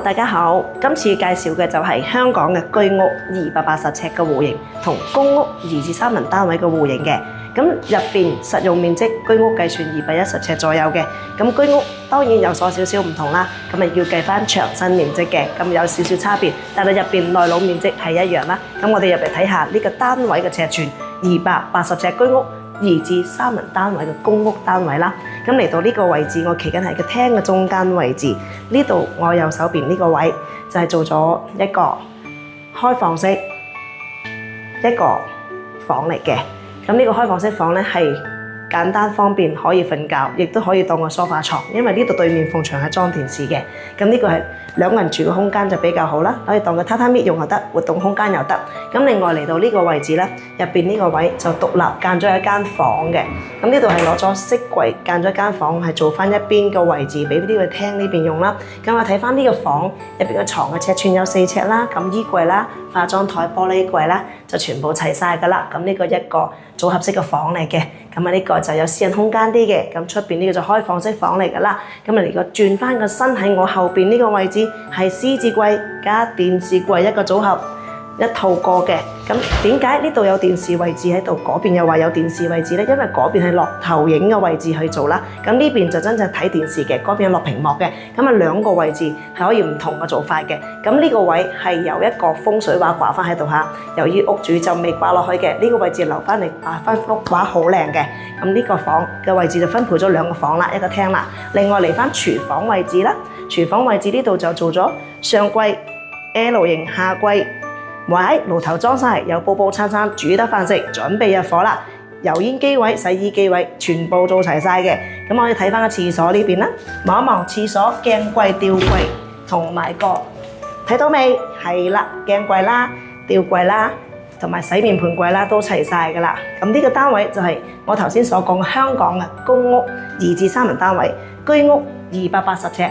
大家好，今次介紹嘅就係香港嘅居屋280尺嘅戶型同公屋2至3人單位嘅戶型嘅。咁入邊實用面積居屋計算210尺左右嘅，咁居屋當然有所少少唔同啦，咁咪要計翻牆身面積嘅，咁有少少差別，但係入邊內籠面積係一樣啦。咁我哋入嚟睇下呢個單位嘅尺寸，280尺居屋2至3人單位嘅公屋單位啦。咁嚟到呢個位置，我企緊係個廳嘅中間位置，呢度我右手邊呢個位就係做咗一個開放式一個房嚟嘅。咁呢個開放式房咧係簡單方便，可以瞓覺，亦都可以當個梳化床，因為呢度對面埲牆係裝電視嘅。咁呢個係兩個人住嘅空間就比較好啦，可以當個榻榻米用又得，活動空間又得。咁另外嚟到呢個位置咧，入邊呢個位就獨立間咗一間房嘅。咁呢度係攞咗飾櫃間咗間房，係做翻一邊個位置俾呢個廳呢邊用啦。咁我睇翻呢個房入邊嘅床嘅尺寸有4尺啦，咁衣櫃啦、化妝台、玻璃櫃啦，就全部齊晒㗎啦。咁呢個一個組合式嘅房嚟嘅，咁啊呢個就有私人空間啲嘅，咁出邊呢個就開放式房嚟㗎啦。咁啊，如果轉翻個身喺我後邊呢個位置係獅子櫃加電視櫃一個組合一套過嘅。咁點解呢度有電視位置喺度，嗰邊又話有電視位置呢？因為嗰邊係落投影嘅位置去做啦，咁呢邊就真正睇電視嘅，嗰邊有落屏幕嘅。咁啊兩個位置係可以唔同嘅做法嘅。咁呢個位係有一個風水畫掛翻喺度嚇，由於屋主就未掛落去嘅，呢個位置留翻嚟掛翻幅畫好靚嘅。咁呢個房嘅位置就分配咗2個房啦，一個廳啦。另外嚟翻廚房位置啦，廚房位置呢度就做咗上櫃 L 型下櫃。喂，爐頭裝晒，有煲煲餐餐煮得飯食，準備入伙啦。油煙機位、洗衣機位全部做齊晒嘅。咁我哋睇翻個廁所呢邊啦，望一望廁所鏡櫃、吊櫃同埋個睇到未？係啦，鏡櫃啦、吊櫃啦同埋洗面盆櫃啦都齊晒㗎啦。咁呢個單位就係我頭先所講嘅香港嘅公屋2至3人單位，居屋280尺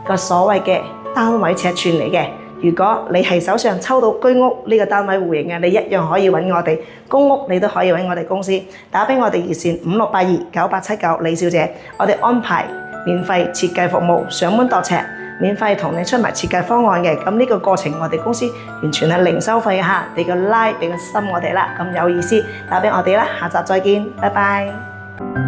個所謂嘅單位尺寸嚟嘅。如果你係手上抽到居屋呢個單位戶型嘅，你一樣可以揾我哋；公屋你都可以揾我哋公司，打俾我哋熱線56829879李小姐，我哋安排免費設計服務，上門度尺，免費同你出埋設計方案嘅。咁呢個過程我哋公司完全係零收費嚇，俾個 like 俾個心我哋啦，咁有意思打俾我哋啦，下集再見，拜拜。